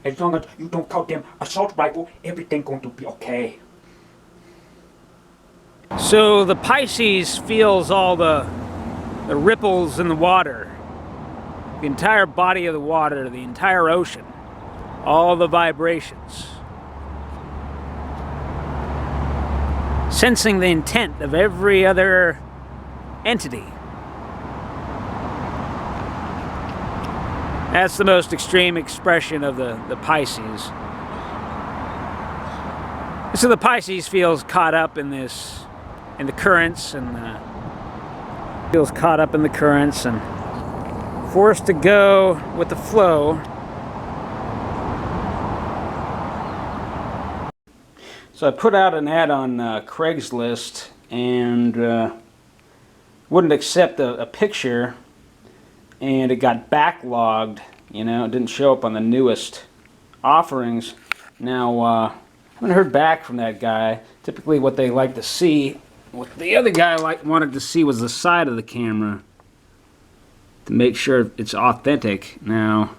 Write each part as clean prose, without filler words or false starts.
as long as you don't call them assault rifle, everything going to be okay. So the Pisces feels all the ripples in the water, the entire body of the water, the entire ocean, all the vibrations. Sensing the intent of every other entity. That's the most extreme expression of the Pisces. So the Pisces feels caught up in this, in the currents, and feels caught up in the currents and forced to go with the flow. So I put out an ad on Craigslist and wouldn't accept a picture, and it got backlogged. You know, it didn't show up on the newest offerings. Now, I haven't heard back from that guy. Typically what they like to see, what the other guy wanted to see, was the side of the camera to make sure it's authentic. Now,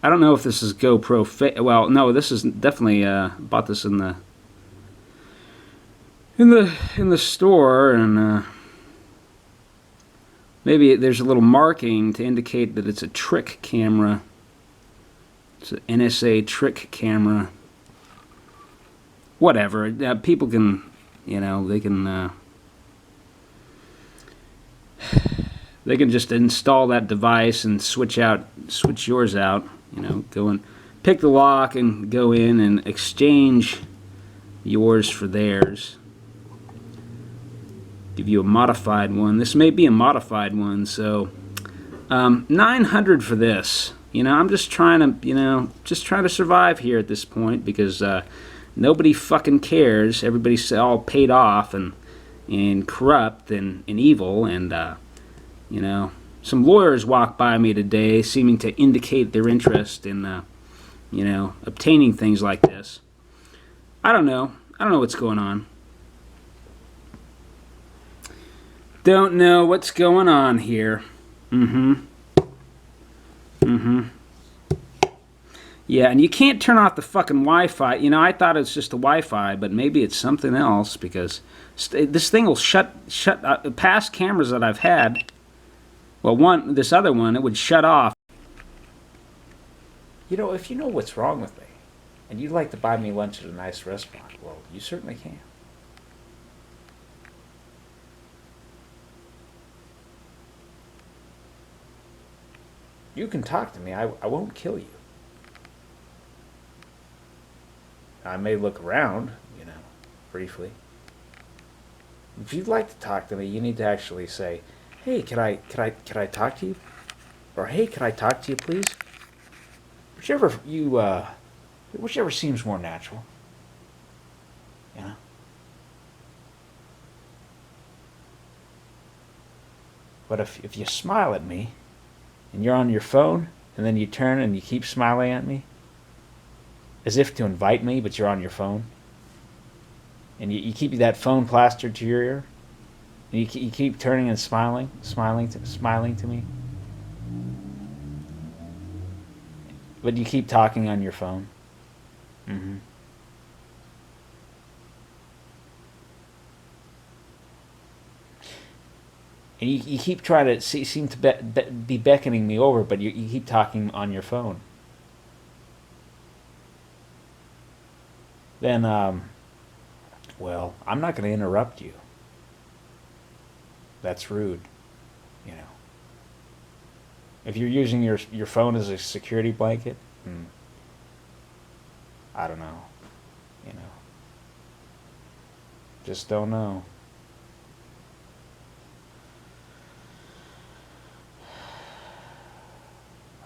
I don't know if this is GoPro. Well, no, this is definitely bought this in the store, and maybe there's a little marking to indicate that it's a trick camera. It's an NSA trick camera. Whatever. People can, you know, they can just install that device and switch yours out. You know, go and pick the lock and go in and exchange yours for theirs. Give you a modified one. This may be a modified one, so $900 for this. You know, I'm just trying to survive here at this point, because nobody fucking cares. Everybody's all paid off and corrupt and evil, and you know, some lawyers walked by me today, seeming to indicate their interest in you know, obtaining things like this. I don't know what's going on. Don't know what's going on here. Yeah, and you can't turn off the fucking Wi-Fi. You know, I thought it's just the Wi-Fi, but maybe it's something else, because this thing will shut past cameras that I've had. Well, this other one, it would shut off. You know, if you know what's wrong with me, and you'd like to buy me lunch at a nice restaurant, well, you certainly can. You can talk to me. I won't kill you. I may look around, you know, briefly. If you'd like to talk to me, you need to actually say, "Hey, can I talk to you?" Or, "Hey, can I talk to you, please?" Whichever seems more natural. You know? But if you smile at me, and you're on your phone, and then you turn and you keep smiling at me, as if to invite me, but you're on your phone, and you keep that phone plastered to your ear, and you keep turning and smiling to me, but you keep talking on your phone. And you keep trying to seem to be beckoning me over, but you keep talking on your phone. Then, well, I'm not going to interrupt you. That's rude, you know. If you're using your phone as a security blanket, I don't know, you know. Just don't know.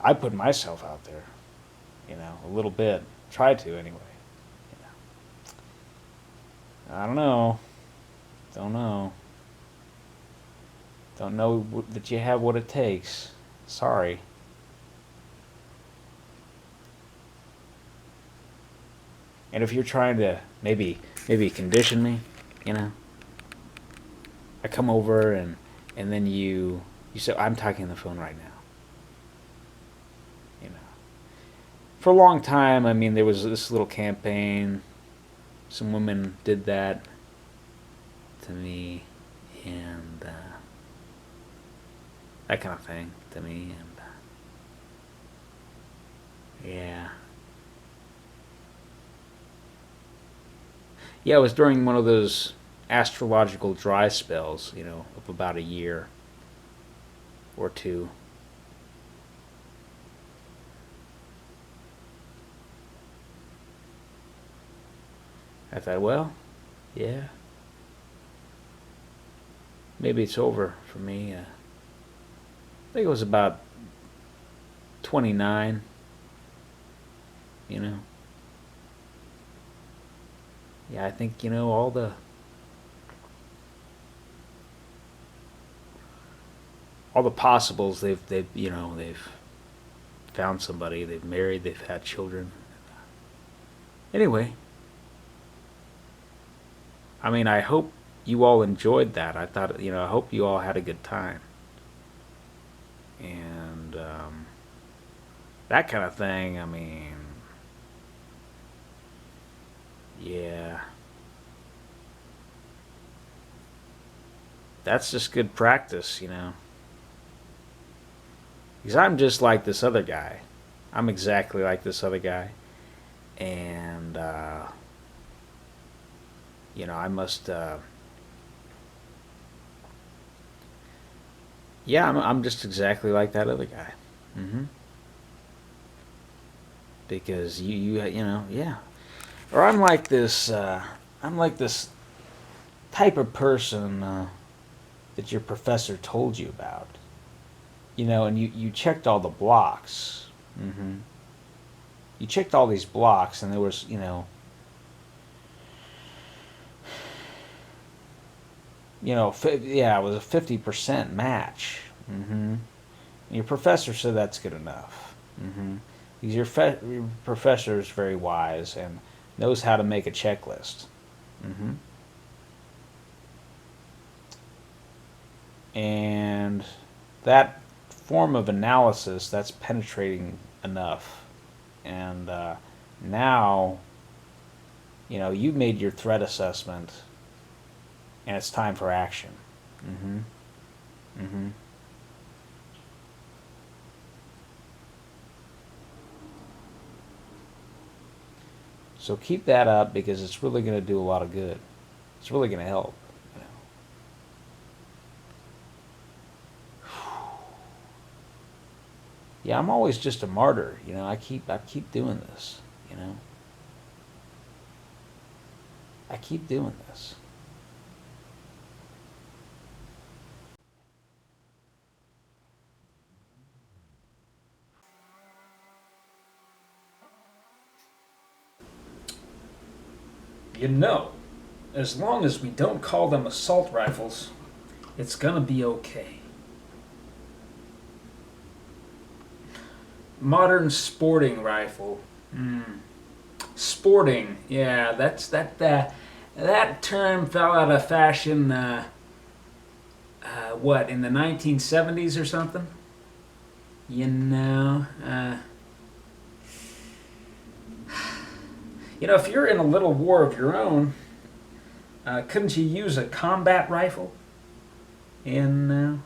I put myself out there, you know, a little bit. Try to, anyway. You know. I don't know. Don't know. Don't know that you have what it takes. Sorry. And if you're trying to maybe condition me, you know, I come over and then you say, "I'm talking on the phone right now." You know, for a long time, I mean, there was this little campaign. Some women did that to me, and that kind of thing to me, and yeah. Yeah, it was during one of those astrological dry spells, of about a year or two. I thought, well, yeah, maybe it's over for me. I think it was about 29, you know. Yeah, I think, all the possibles, they've found somebody, they've married, they've had children. Anyway, I mean, I hope you all enjoyed that. I thought, I hope you all had a good time. And that kind of thing, I mean, yeah. That's just good practice. Because I'm just like this other guy. I'm exactly like this other guy. And, I must, yeah, I'm just exactly like that other guy. Hmm. Because yeah. Or I'm like this type of person that your professor told you about. And you checked all the blocks. Hmm. You checked all these blocks, and there was, yeah, it was a 50% match. Hmm. Your professor said that's good enough. Hmm. Because your professor is very wise and knows how to make a checklist. Hmm. And that form of analysis, that's penetrating enough. And now, you made your threat assessment, and it's time for action. Hmm. Hmm. So keep that up because it's really going to do a lot of good. It's really going to help. Yeah, I'm always just a martyr. I keep doing this. I keep doing this. As long as we don't call them assault rifles, it's gonna be okay. Modern sporting rifle. Sporting, yeah, that term fell out of fashion. What, in the 1970s or something? You know, uh, if you're in a little war of your own, couldn't you use a combat rifle? In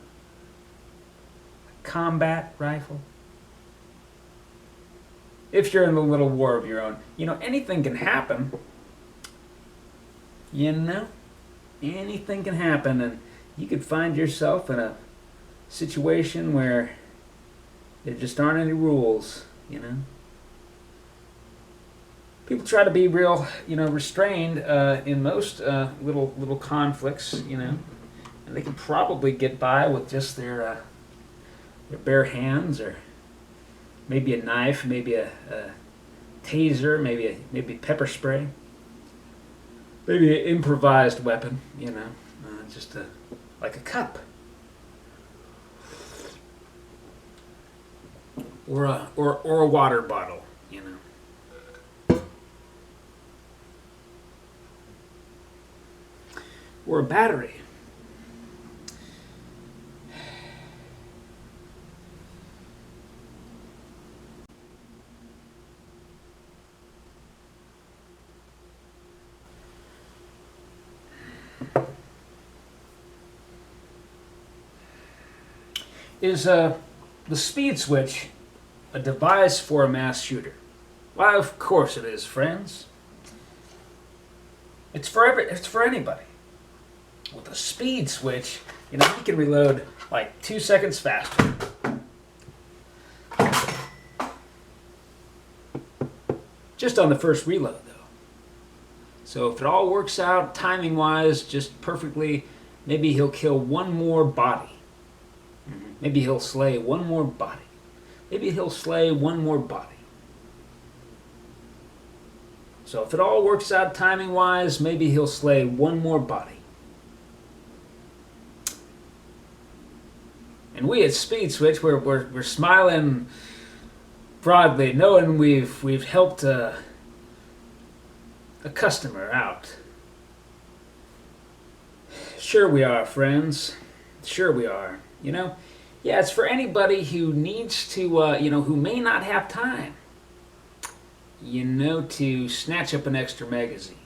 combat rifle. If you're in a little war of your own, anything can happen. You know, anything can happen, and you could find yourself in a situation where there just aren't any rules. People try to be real, restrained in most little conflicts, and they can probably get by with just their bare hands, or maybe a knife, maybe a taser, maybe pepper spray, maybe an improvised weapon, just like a cup, or a water bottle. Or a battery. Is the speed switch a device for a mass shooter? Why, of course it is, friends. It's for anybody. With a speed switch, you can reload like 2 seconds faster. Just on the first reload, though. So if it all works out timing-wise, just perfectly, maybe he'll kill one more body. Maybe he'll slay one more body. Maybe he'll slay one more body. So if it all works out timing-wise, maybe he'll slay one more body. And we at Speed Switch, we're smiling broadly, knowing we've helped a customer out. Sure we are, friends. Sure we are. Yeah, it's for anybody who needs to, who may not have time, to snatch up an extra magazine.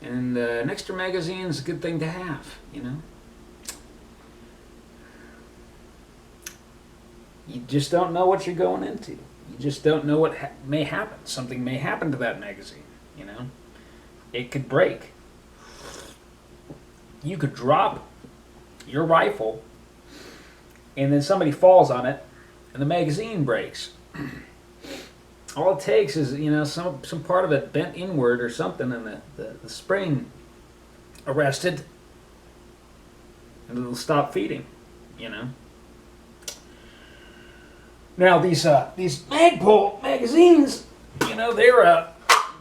And an extra magazine is a good thing to have, You just don't know what you're going into. You just don't know what may happen. Something may happen to that magazine, It could break. You could drop your rifle, and then somebody falls on it, and the magazine breaks. All it takes is, some part of it bent inward or something, and the spring arrested, and it'll stop feeding, Now these Magpul magazines,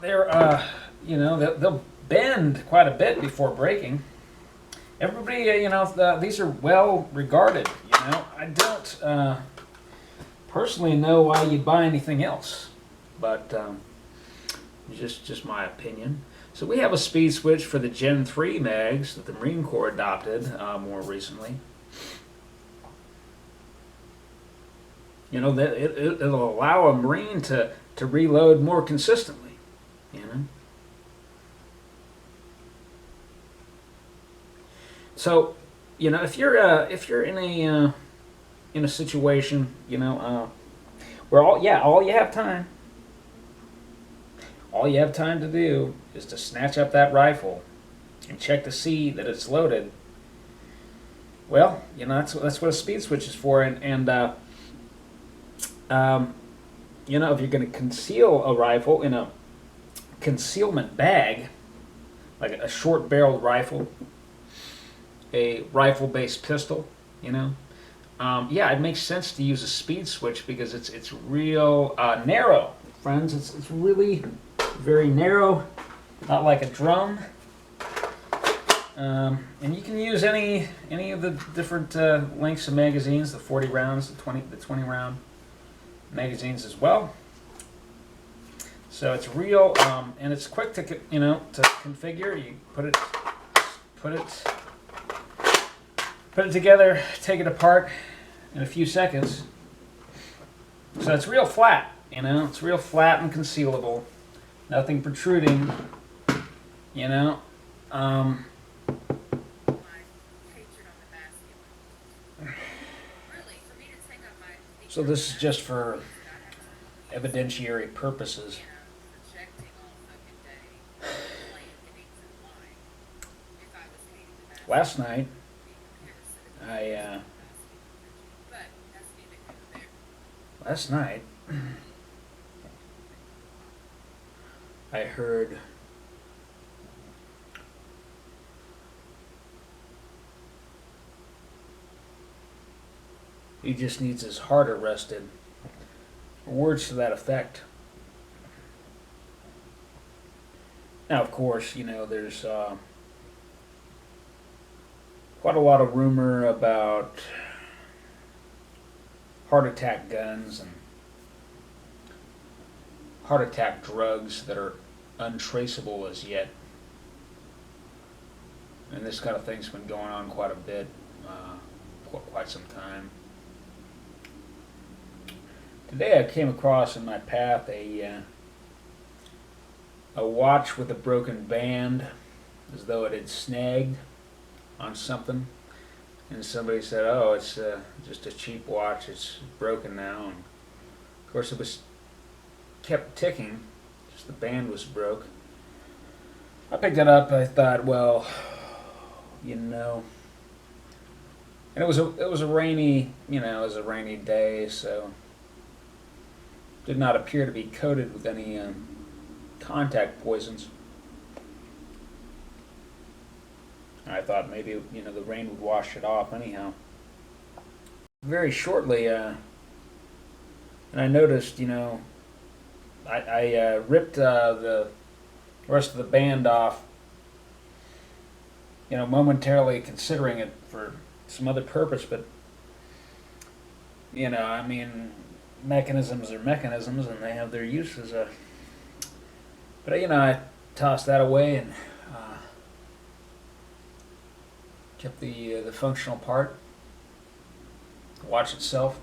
they'll bend quite a bit before breaking. Everybody, these are well regarded. I don't personally know why you'd buy anything else, but just my opinion. So we have a speed switch for the Gen 3 mags that the Marine Corps adopted more recently. That it'll allow a Marine to reload more consistently. So, if you're in a situation, where all you have time to do is to snatch up that rifle and check to see that it's loaded. Well, that's what a speed switch is for, and if you're going to conceal a rifle in a concealment bag, like a short-barreled rifle, a rifle-based pistol, it makes sense to use a speed switch because it's real narrow, friends. It's really very narrow, not like a drum. And you can use any of the different lengths of magazines, the 40 rounds, the 20 round magazines as well. So it's real, and it's quick to configure. You put it together, take it apart in a few seconds. So it's real flat, it's real flat and concealable. Nothing protruding, So this is just for evidentiary purposes. Last night, I heard he just needs his heart arrested, or words to that effect. Now, of course, there's quite a lot of rumor about heart attack guns and heart attack drugs that are untraceable as yet. And this kind of thing's been going on quite a bit, quite some time. Today I came across in my path a watch with a broken band, as though it had snagged on something, and somebody said, "Oh, it's just a cheap watch. It's broken now." And of course, it was kept ticking. Just the band was broke. I picked it up. I thought, well, you know, and it was a rainy, it was a rainy day, so did not appear to be coated with any contact poisons. I thought maybe the rain would wash it off anyhow. Very shortly, and I noticed, I ripped the rest of the band off, momentarily considering it for some other purpose, but I mean, mechanisms are mechanisms, and they have their uses. But I tossed that away and kept the functional part, the watch itself.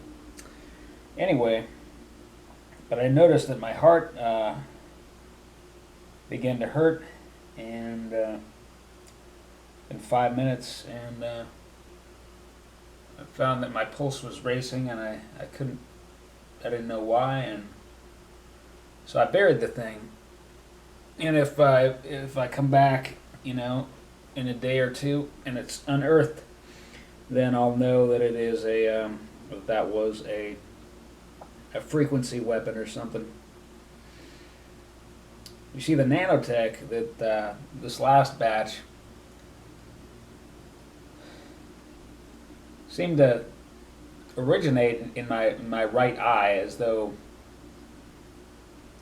Anyway, but I noticed that my heart began to hurt, and in 5 minutes, and I found that my pulse was racing, and I didn't know why, and so I buried the thing. And if I come back, in a day or two, and it's unearthed, then I'll know that it is that was a frequency weapon or something. You see, the nanotech that this last batch seemed to originate in my right eye, as though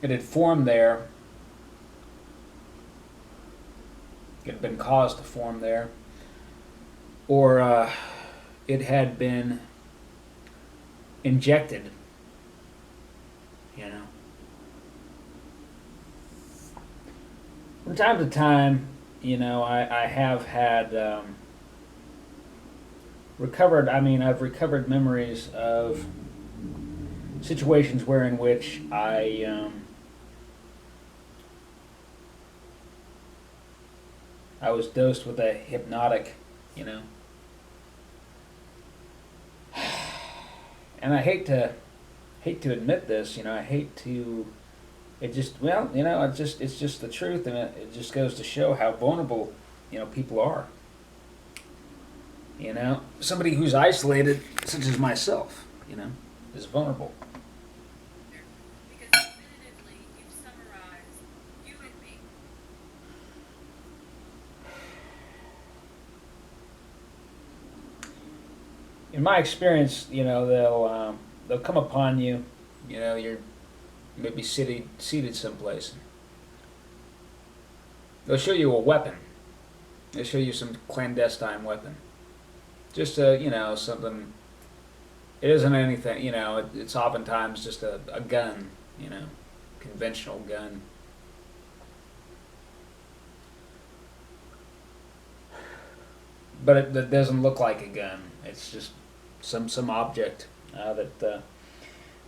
it had formed there. It had been caused to form there, or it had been injected. From time to time, I have had recovered. I mean, I've recovered memories of situations wherein which I was dosed with a hypnotic, and I hate to admit this, I hate to. It just, well, it's just the truth, and it just goes to show how vulnerable, people are. Somebody who's isolated, such as myself, is vulnerable. Because definitively you've summarized you and me. In my experience, they'll come upon you, you're maybe seated someplace. They'll show you a weapon. They'll show you some clandestine weapon. Just something. It isn't anything, it's oftentimes just a gun, conventional gun. But it doesn't look like a gun. It's just some object that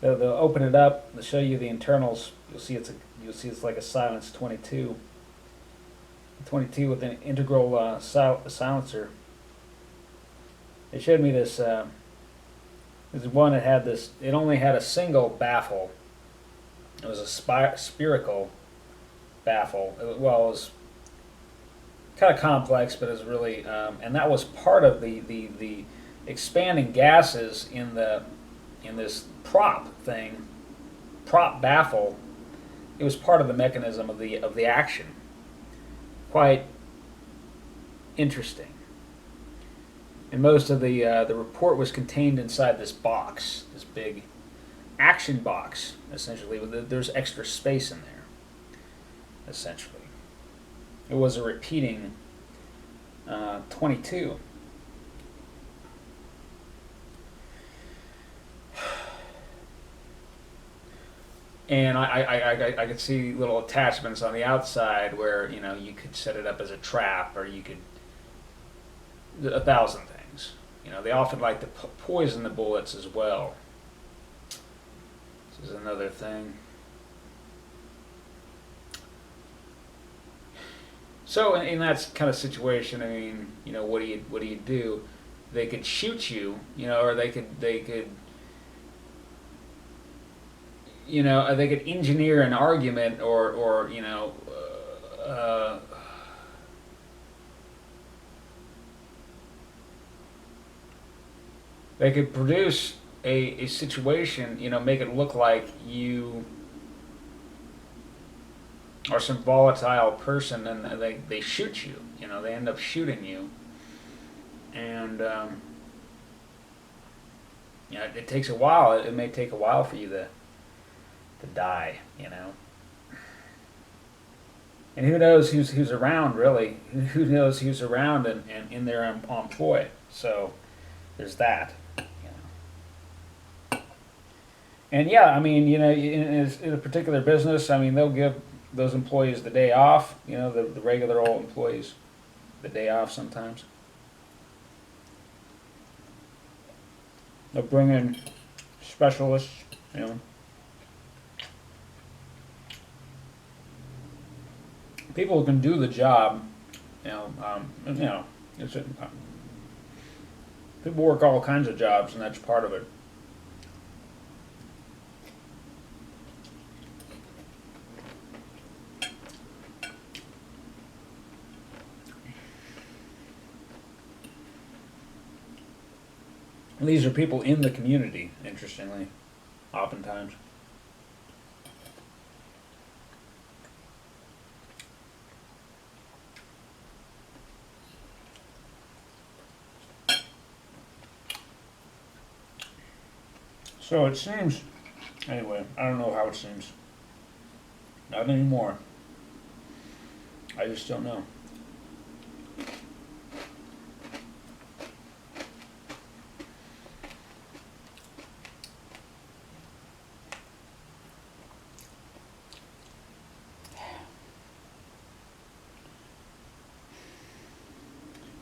they'll open it up. They'll show you the internals. You'll see it's like a silence 22. 22 with an integral silencer. They showed me this. There's one that had this. It only had a single baffle. It was a spherical baffle. It was kind of complex, but it was really, and that was part of the expanding gases in this prop baffle. It was part of the mechanism of the action. Quite interesting. And most of the report was contained inside this box, this big action box, essentially. There's extra space in there, essentially. It was a repeating 22. And I could see little attachments on the outside where you could set it up as a trap, or you could 1,000 things. They often like to poison the bullets as well. This is another thing. So in that kind of situation, I mean, what do you do? shoot you, or they could they could engineer an argument, or they could produce a situation, make it look like you are some volatile person, and they shoot you. They end up shooting you, and it takes a while. It may take a while for you to die. And who knows who's around, really? Who knows who's around and in their employ? So there's that. And yeah, I mean, in a particular business, I mean, they'll give those employees the day off. The regular old employees, the day off sometimes. They'll bring in specialists. People who can do the job. People work all kinds of jobs, and that's part of it. And these are people in the community, interestingly, oftentimes. So it seems, anyway, I don't know how it seems. Not anymore. I just don't know.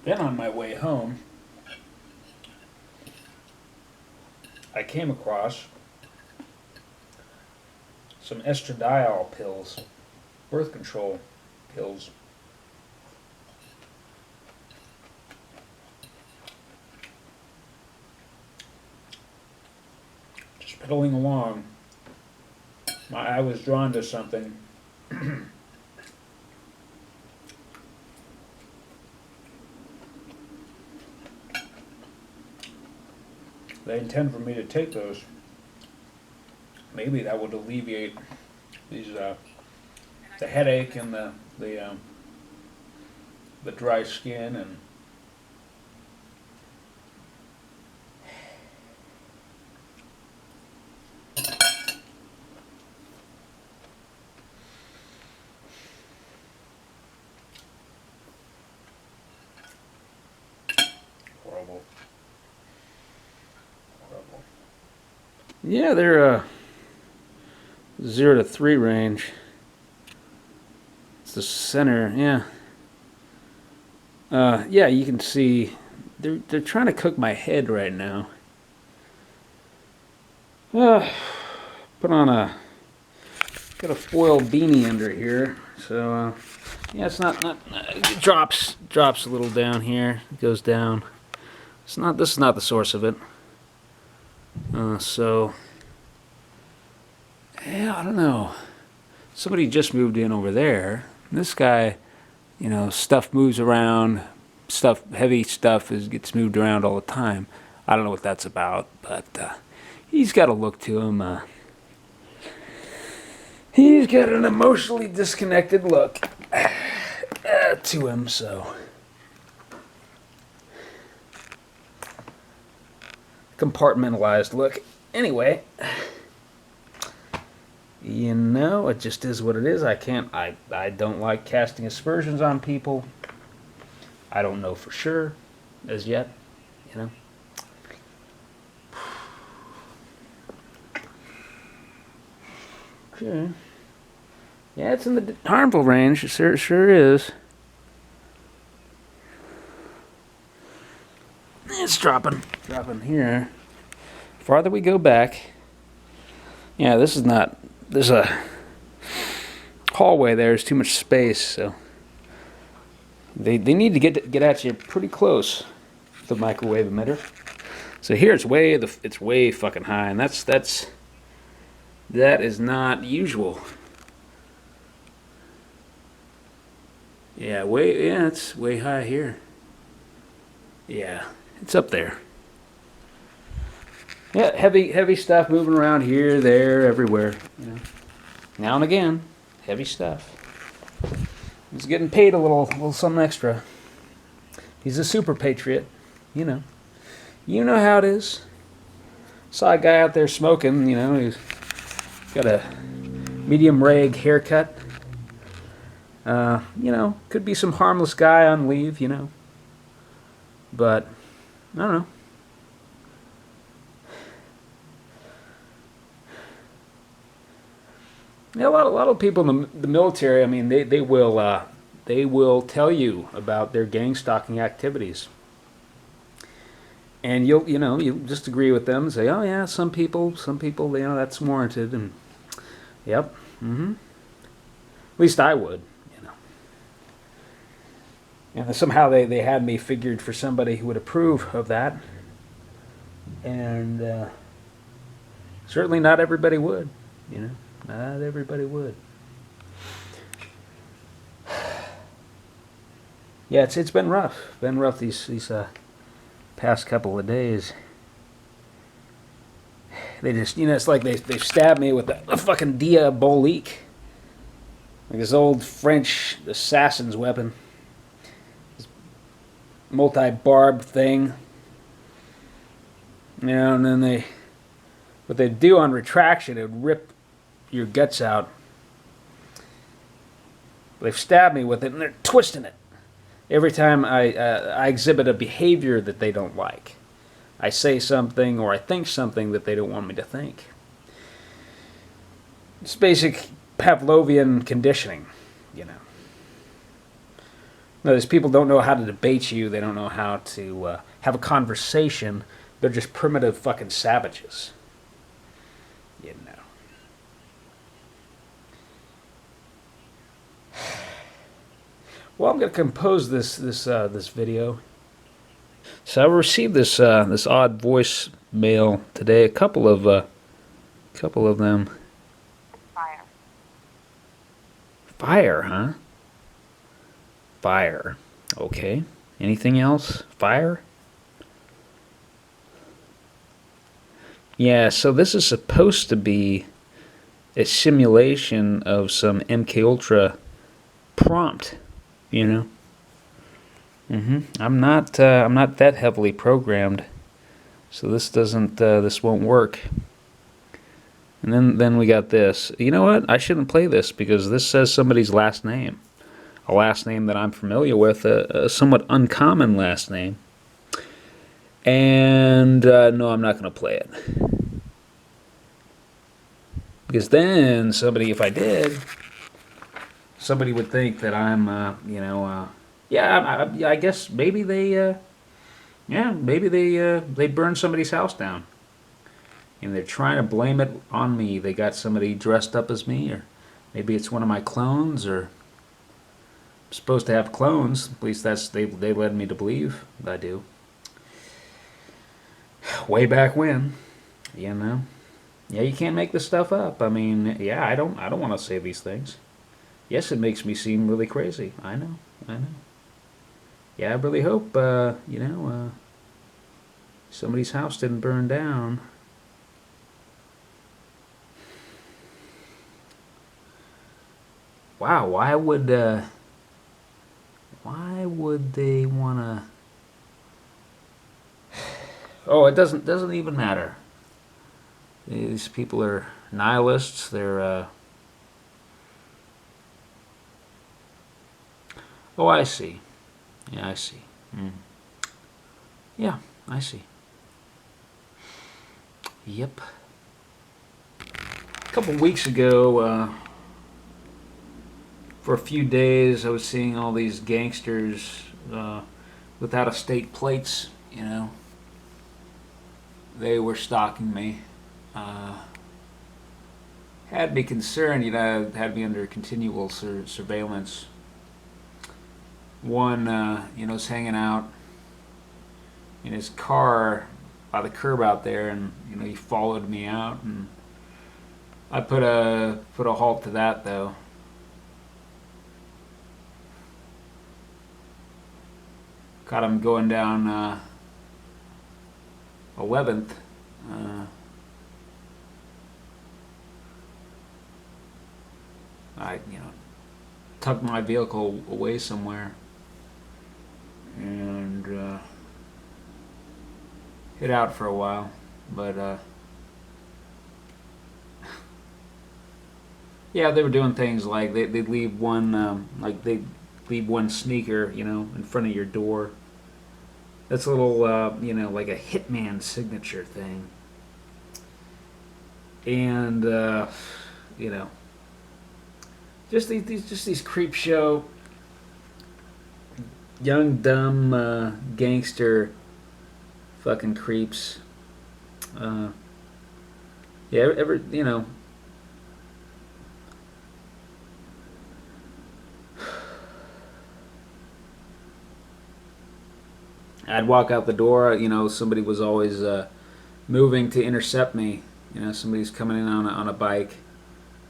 Then on my way home, I came across some estradiol pills, birth control pills. Just pedaling along, my eye was drawn to something. They intend for me to take those. Maybe that would alleviate these the headache and the dry skin and horrible. Yeah, they're 0 to 3 range. It's the center, yeah. Yeah, you can see they're trying to cook my head right now. Put on got a foil beanie under here, so yeah, it's not it drops a little down here. It goes down. This is not the source of it. So, yeah, I don't know. Somebody just moved in over there. This guy, stuff moves around. Heavy stuff gets moved around all the time. I don't know what that's about, but he's got a look to him. He's got an emotionally disconnected look to him, so. Compartmentalized look. Anyway, it just is what it is. I don't like casting aspersions on people. I don't know for sure as yet, Okay. Yeah, it's in the harmful range. It sure is. It's dropping here. Farther we go back. Yeah, there's a hallway there. There's too much space, so they need to get at you pretty close. the microwave emitter. So here it's way fucking high, and that is not usual. Yeah, it's way high here. Yeah, it's up there. Yeah, heavy stuff moving around here, there, everywhere. You know, now and again, heavy stuff. He's getting paid a little something extra. He's a super patriot, you know. You know how it is. Saw a guy out there smoking, you know. He's got a medium rag haircut. You know, could be some harmless guy on leave, you know. But I don't know. Yeah, a lot of people in the military. I mean, they will tell you about their gang stalking activities, and you'll just agree with them and say, oh yeah, some people, you know, that's warranted, and yep, At least I would, you know. And somehow they had me figured for somebody who would approve of that, and certainly not everybody would, you know. Not everybody would. Yeah, it's been rough. Been rough these past couple of days. They just, you know, it's like they've stabbed me with a fucking diabolique, like this old French assassin's weapon, this multi-barb thing. You know, and then what they do on retraction, it would rip your guts out. They've stabbed me with it, and they're twisting it every time I exhibit a behavior that they don't like. I say something or I think something that they don't want me to think. It's basic Pavlovian conditioning, you know. No, these people don't know how to debate you. They don't know how to have a conversation. They're just primitive fucking savages, you know. Well, I'm going to compose this video. So I received this odd voicemail today. A couple of them. Fire. Fire, huh? Fire. Okay. Anything else? Fire? Yeah. So this is supposed to be a simulation of some MK Ultra prompt. You know. I'm not that heavily programmed, so this won't work. And then we got this. You know what? I shouldn't play this because this says somebody's last name, a last name that I'm familiar with, a somewhat uncommon last name. And no, I'm not going to play it because then if I did. Somebody would think that I'm, I guess maybe they burned somebody's house down, and they're trying to blame it on me. They got somebody dressed up as me, or maybe it's one of my clones, or I'm supposed to have clones. At least they led me to believe I do. Way back when, you know. Yeah, you can't make this stuff up. I mean, yeah, I don't want to say these things. Yes, it makes me seem really crazy. I know. Yeah, I really hope, somebody's house didn't burn down. Wow, why would they wanna? Oh, it doesn't even matter. These people are nihilists. They're Oh, I see. Yeah, I see. Yeah, I see. Yep. A couple weeks ago, for a few days, I was seeing all these gangsters with out-of-state plates, you know. They were stalking me. Had me concerned, you know, had me under continual surveillance. One, was hanging out in his car by the curb out there, and he followed me out, and I put a halt to that though. Caught him going down 11th. I tucked my vehicle away somewhere and hid out for a while, but yeah, they were doing things like they'd leave one leave one sneaker, in front of your door. That's a little, like a hitman signature thing. And, just these creep show, young, dumb, gangster fucking creeps. Yeah, I'd walk out the door, somebody was always moving to intercept me. Somebody's coming in on a bike.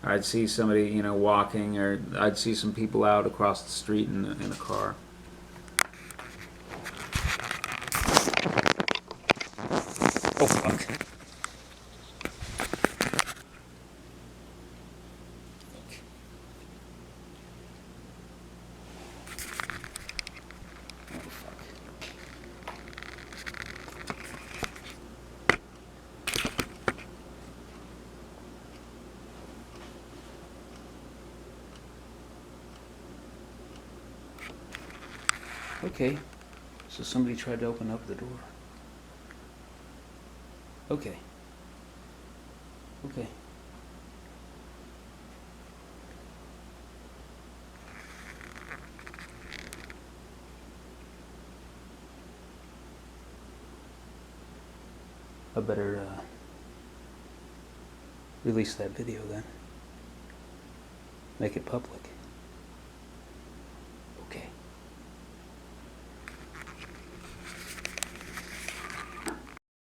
Or I'd see somebody, walking, or I'd see some people out across the street in a car. Oh, fuck. Okay, so somebody tried to open up the door. Okay. Okay. I better release that video then. Make it public.